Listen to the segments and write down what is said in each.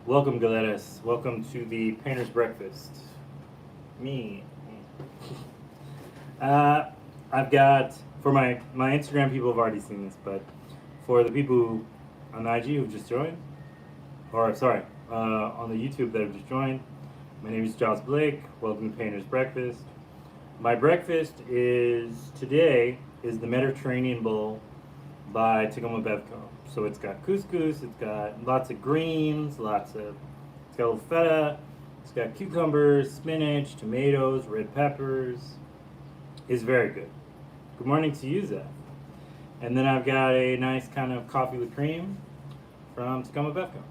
Welcome, Galetas. Welcome to the Painter's Breakfast. Me. Uh, I've got, for my Instagram people have already seen this, but for the people on IG who've just joined, or sorry, on the YouTube that have just joined, my name is Josh Blake. Welcome to Painter's Breakfast. My breakfast is today is the Mediterranean Bowl by Tagoma Bevco. So it's got couscous, it's got lots of greens, it's got a little feta, it's got cucumbers, spinach, tomatoes, red peppers. It's very good. Good morning to you, Zach. And then I've got a nice kind of coffee with cream from Tagoma Bevco.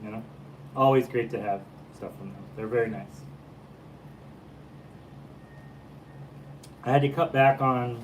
You know, always great to have stuff from them. They're very nice. I had to cut back on.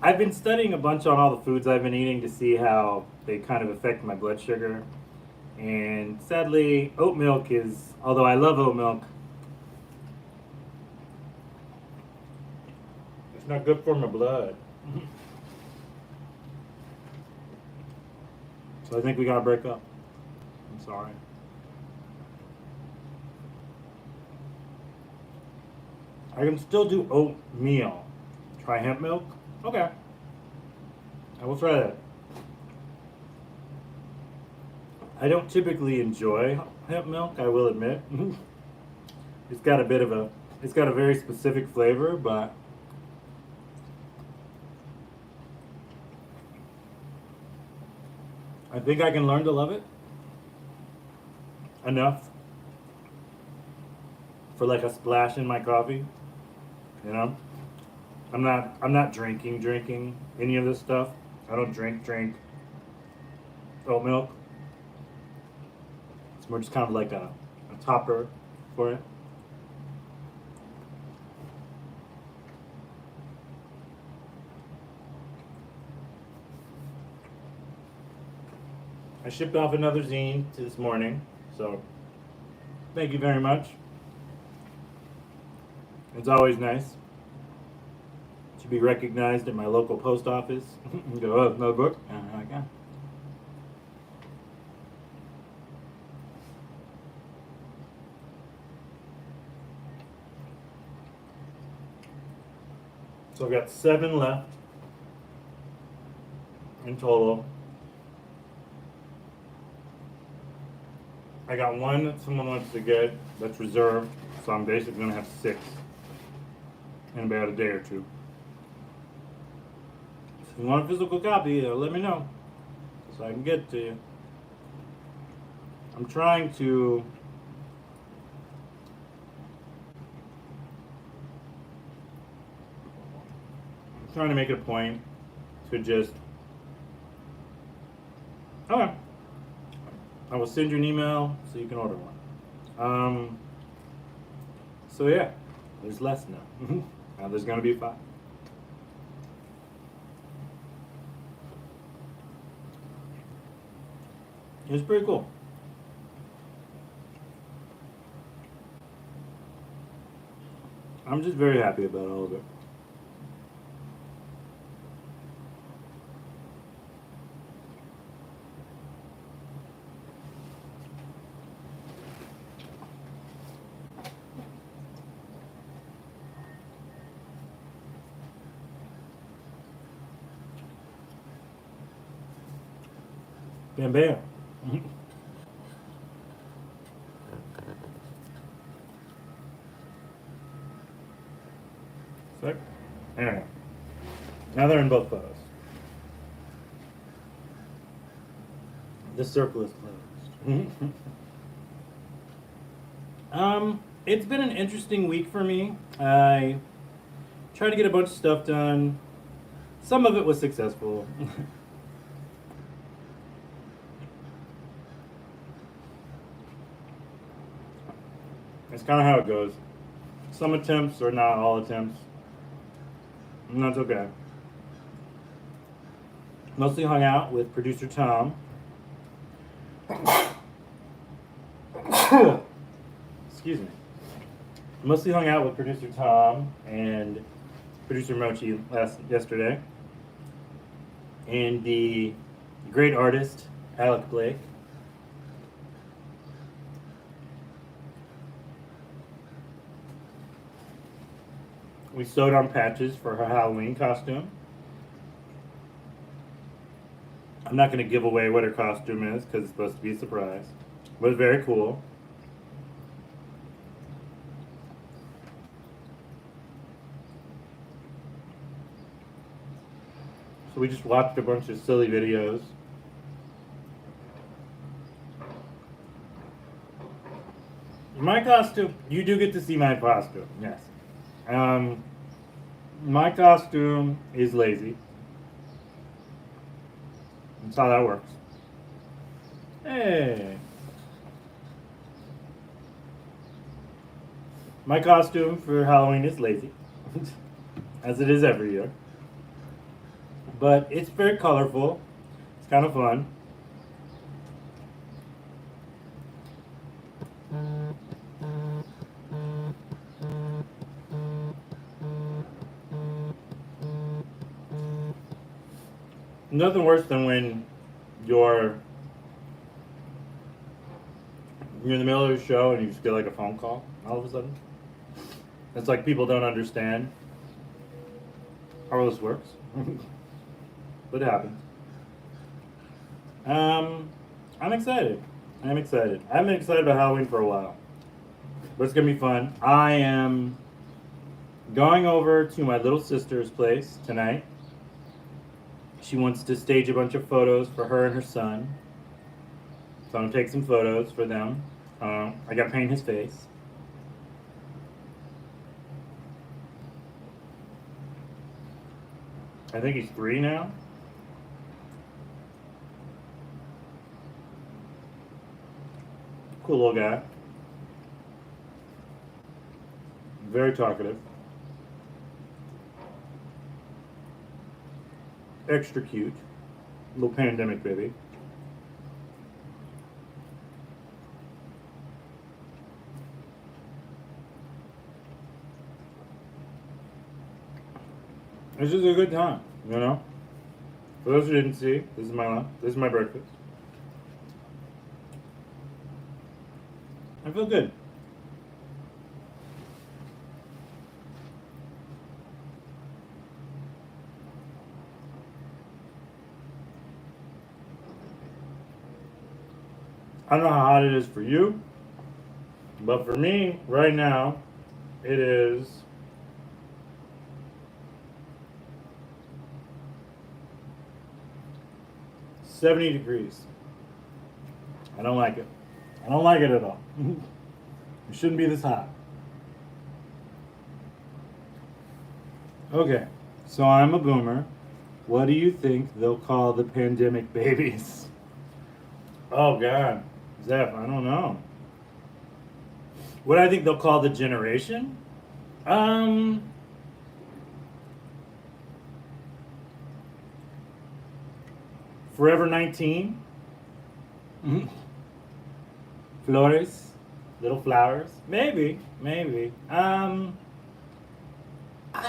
I've been studying a bunch on all the foods I've been eating to see how they kind of affect my blood sugar. And sadly, oat milk is, although I love oat milk, it's not good for my blood. So I think we gotta break up. I'm sorry. I can still do oatmeal. Try hemp milk? Okay. I will try that. I don't typically enjoy hemp milk, I will admit. It's got a very specific flavor, but I think I can learn to love it enough for like a splash in my coffee, you know? I'm not drinking any of this stuff. I don't drink oat milk. It's more just kind of like a topper for it. I shipped off another zine to this morning, so thank you very much. It's always nice to be recognized at my local post office. You go, oh, another book? And I'm like, yeah. So I've got 7 left in total. I got one that someone wants to get that's reserved, so I'm basically going to have 6 in about a day or two. If you want a physical copy, let me know so I can get it to you. I'm trying to make it a point to just, okay, I will send you an email so you can order one. So yeah, there's less now. Now there's gonna be 5. It's pretty cool. I'm just very happy about all of it. Bam bam. So, anyway, now they're in both photos. The circle is closed. It's been an interesting week for me. I tried to get a bunch of stuff done. Some of it was successful. It's kind of how it goes. Some attempts are not all attempts. And that's okay. Mostly hung out with producer Tom. Excuse me. Mostly hung out with producer Tom and producer Mochi yesterday. And the great artist, Alec Blake. We sewed on patches for her Halloween costume. I'm not going to give away what her costume is because it's supposed to be a surprise. But it's very cool. So we just watched a bunch of silly videos. My costume, you do get to see my costume, yes. My costume is lazy. That's how that works. Hey. My costume for Halloween is lazy, as it is every year. But it's very colorful. It's kind of fun. Nothing worse than when you're in the middle of the show and you just get like a phone call all of a sudden. It's like people don't understand how this works. But it happens. I'm excited. I'm excited. I've been excited about Halloween for a while. But it's going to be fun. I am going over to my little sister's place tonight. She wants to stage a bunch of photos for her and her son. So I'm going to take some photos for them. I got to paint his face. I think he's 3 now. Cool little guy. Very talkative. Extra cute. Little pandemic baby. It's just a good time, you know? For those who didn't see, this is my lunch. This is my breakfast. I feel good. I don't know how hot it is for you, but for me, right now, it is 70 degrees. I don't like it. I don't like it at all. It shouldn't be this hot. Okay, so I'm a boomer. What do you think they'll call the pandemic babies? Oh, God. Zeph, I don't know. What do I think they'll call the generation? Forever 19. Flores. Little flowers. Maybe. I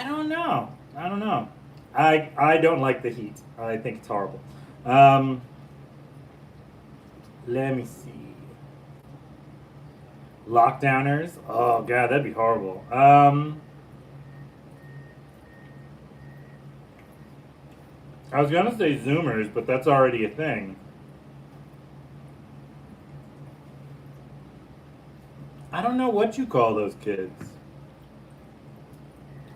don't know. I don't like the heat. I think it's horrible. Let me see. Lockdowners. Oh God, that'd be horrible. I was gonna say Zoomers, but that's already a thing. I don't know what you call those kids.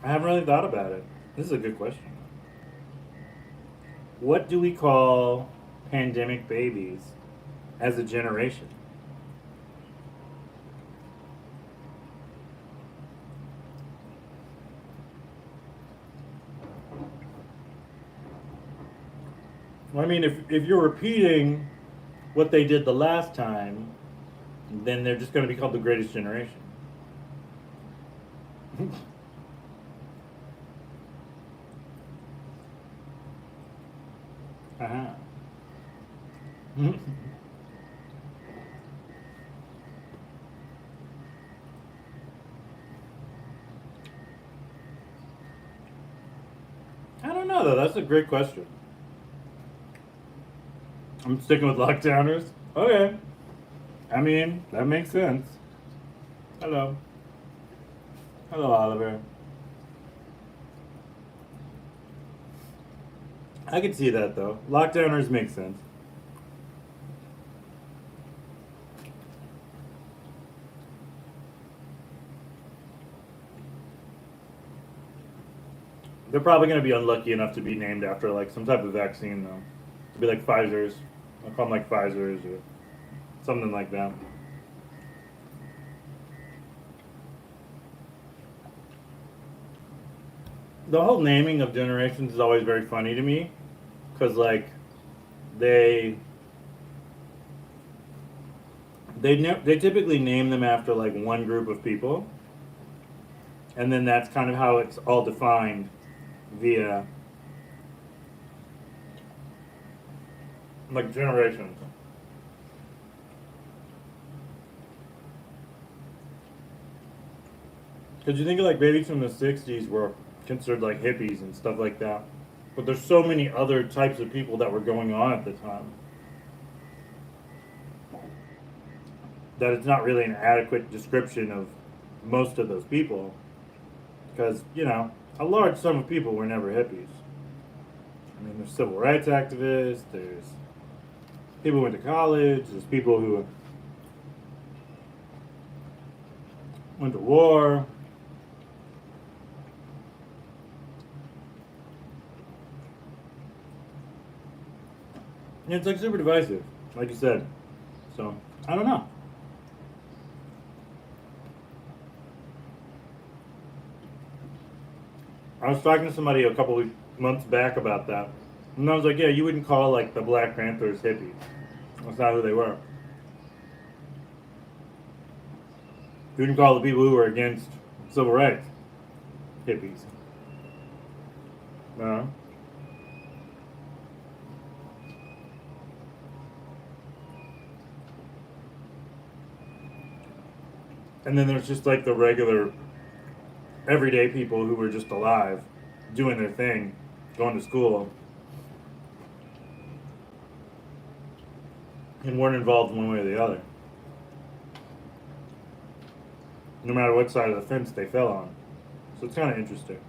I haven't really thought about it. This is a good question. What do we call pandemic babies as a generation? Well, I mean, if you're repeating what they did the last time, then they're just going to be called the greatest generation. Uh-huh. I don't know, though. That's a great question. I'm sticking with lockdowners. Okay. I mean, that makes sense. Hello. Hello, Oliver. I could see that though. Lockdowners make sense. They're probably going to be unlucky enough to be named after like some type of vaccine though. To be like Pfizer's. I'll call them like Pfizer's or something like that. The whole naming of generations is always very funny to me because like they they typically name them after like one group of people, and then that's kind of how it's all defined via like generations. Because you think of like babies from the '60s were considered like hippies and stuff like that, but there's so many other types of people that were going on at the time that it's not really an adequate description of most of those people. Because a large sum of people were never hippies. I mean, there's civil rights activists. There's people who went to college. There's people who went to war. And it's like super divisive, like you said. So I don't know. I was talking to somebody a couple of months back about that, and I was like, "Yeah, you wouldn't call like the Black Panthers hippies. That's not who they were. You wouldn't call the people who were against civil rights hippies. No. And then there's just like the regular, everyday people who were just alive, doing their thing, going to school, and weren't involved one way or the other, no matter what side of the fence they fell on. So it's kind of interesting.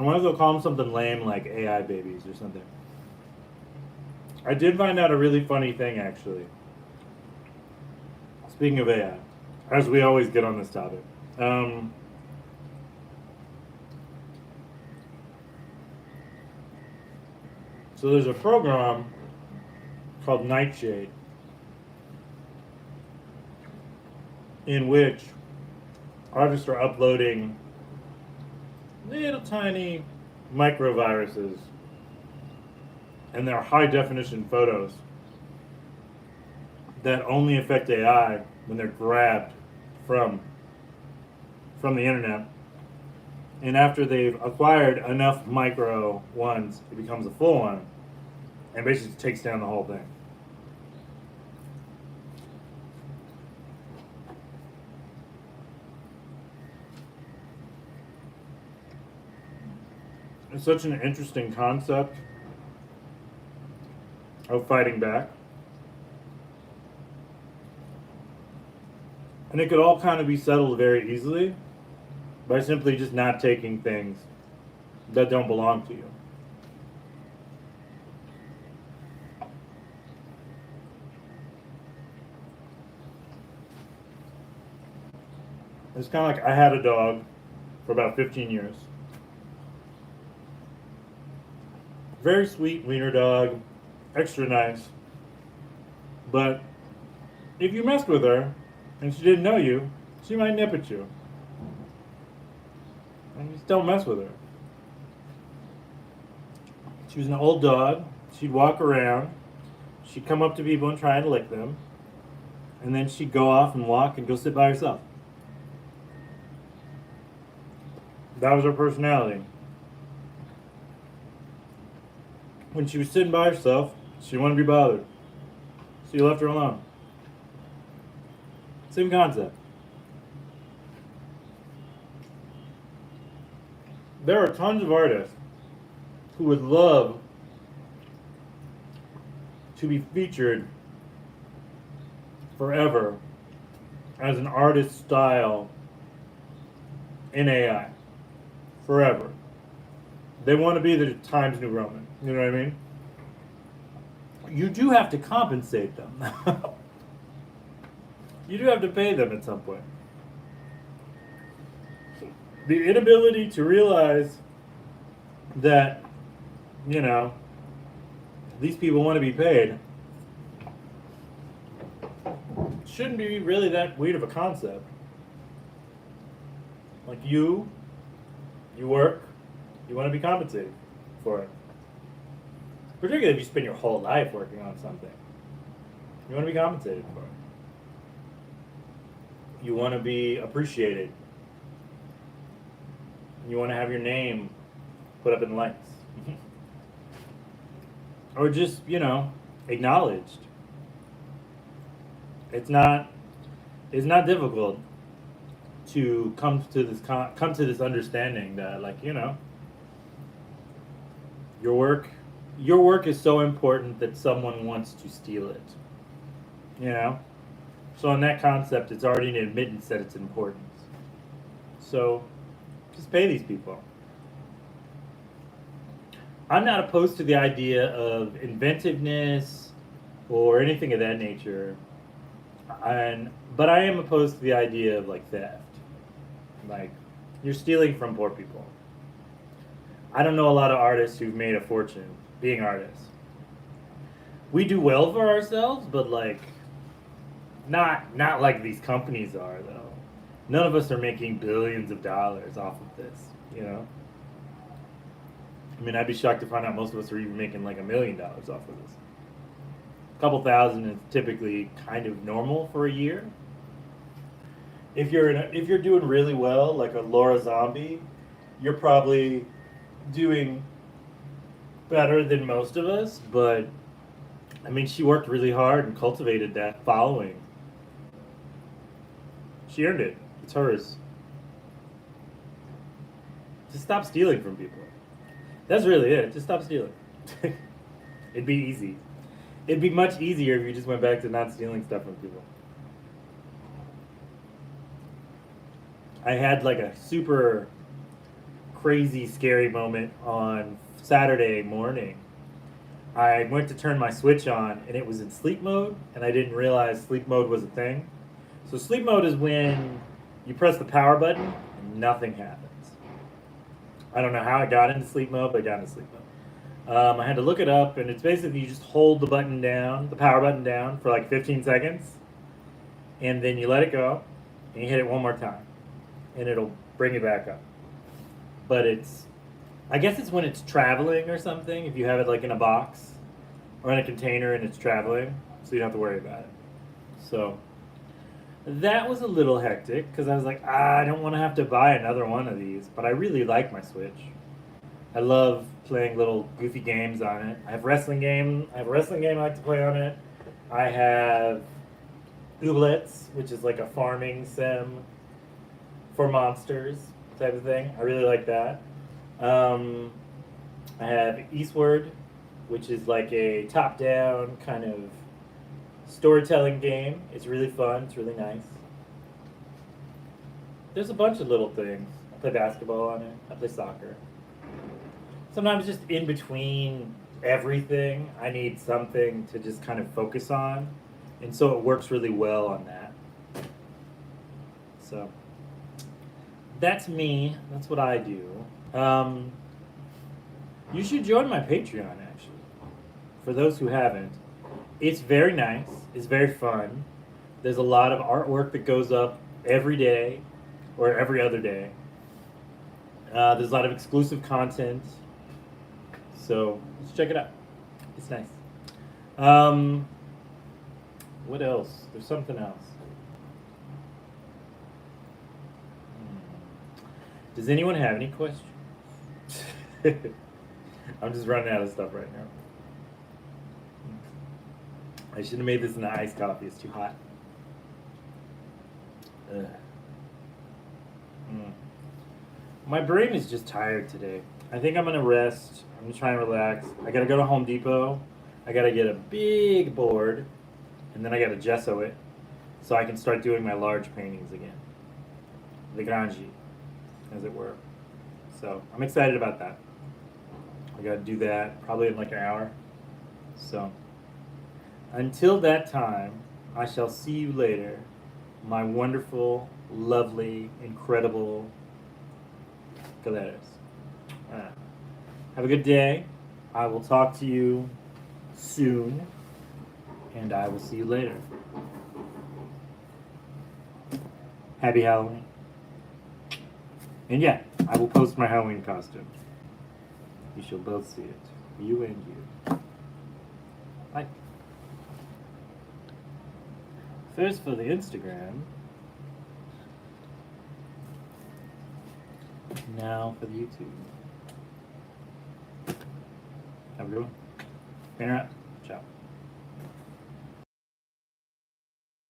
I wonder if they'll call them something lame like AI babies or something. I did find out a really funny thing actually. Speaking of AI, as we always get on this topic, um, so there's a program called Nightshade in which artists are uploading little tiny microviruses and they're high definition photos that only affect AI when they're grabbed from from the internet. And after they've acquired enough micro ones, it becomes a full one and basically takes down the whole thing. It's such an interesting concept of fighting back. And it could all kind of be settled very easily by simply just not taking things that don't belong to you. It's kind of like I had a dog for about 15 years. Very sweet wiener dog, extra nice. But if you messed with her and she didn't know you, she might nip at you. And just don't mess with her. She was an old dog. She'd walk around. She'd come up to people and try and lick them. And then she'd go off and walk and go sit by herself. That was her personality. When she was sitting by herself, she didn't want to be bothered. So you left her alone. Same concept. There are tons of artists who would love to be featured forever as an artist style in AI. Forever. They want to be the Times New Roman. You know what I mean? You do have to compensate them. You do have to pay them at some point. The inability to realize that, you know, these people want to be paid shouldn't be really that weird of a concept. Like you work, you want to be compensated for it. Particularly if you spend your whole life working on something. You want to be compensated for it. You want to be appreciated. You want to have your name put up in lights. Or just, you know, acknowledged. It's not difficult to come to this understanding that, like, you know, your work is so important that someone wants to steal it. You know? So in that concept, it's already an admittance that it's important. So just pay these people. I'm not opposed to the idea of inventiveness or anything of that nature. But I am opposed to the idea of like theft. Like, you're stealing from poor people. I don't know a lot of artists who've made a fortune being artists. We do well for ourselves, but like not like these companies are though. None of us are making billions of dollars off of this, you know? I mean, I'd be shocked to find out most of us are even making like $1 million off of this. A couple thousand is typically kind of normal for a year. If you're doing really well, like a Laura Zombie, you're probably doing better than most of us. But I mean, she worked really hard and cultivated that following. She earned it. It's hers. Just stop stealing from people. That's really it. Just stop stealing. It'd be easy. It'd be much easier if you just went back to not stealing stuff from people. I had like a super crazy, scary moment on Saturday morning. I went to turn my Switch on and it was in sleep mode, and I didn't realize sleep mode was a thing. So sleep mode is when you press the power button and nothing happens. I don't know how I got into sleep mode, but I got into sleep mode. I had to look it up, and it's basically you just hold the button down, the power button down, for like 15 seconds, and then you let it go, and you hit it one more time, and it'll bring you back up. But I guess it's when it's traveling or something, if you have it like in a box or in a container and it's traveling, so you don't have to worry about it. So that was a little hectic because I was like, I don't want to have to buy another one of these, but I really like my Switch. I love playing little goofy games on it. I have a wrestling game I like to play on it. I have Ooblets, which is like a farming sim for monsters type of thing. I really like that. I have Eastward, which is like a top-down kind of storytelling game. It's really fun. It's really nice. There's a bunch of little things. I play basketball on it. I play soccer. Sometimes just in between everything, I need something to just kind of focus on. And so it works really well on that. So that's me. That's what I do. You should join my Patreon, actually. For those who haven't. It's very nice. It's very fun. There's a lot of artwork that goes up every day or every other day. There's a lot of exclusive content. So let's check it out. It's nice. What else? There's something else. Does anyone have any questions? I'm just running out of stuff right now. I should have made this in the iced coffee. It's too hot. Ugh. My brain is just tired today. I think I'm going to rest. I'm going to try and relax. I got to go to Home Depot I gotta get a big board, and then I gotta gesso it, so I can start doing my large paintings again, the Ganji, as it were. So I'm excited about that. I gotta do that probably in like an hour. So until that time, I shall see you later, my wonderful, lovely, incredible galeras. Have a good day. I will talk to you soon, and I will see you later. Happy Halloween. And yeah, I will post my Halloween costume. You shall both see it. You and you. Bye. First for the Instagram. Now for the YouTube. Have a good one. Banner out. Ciao.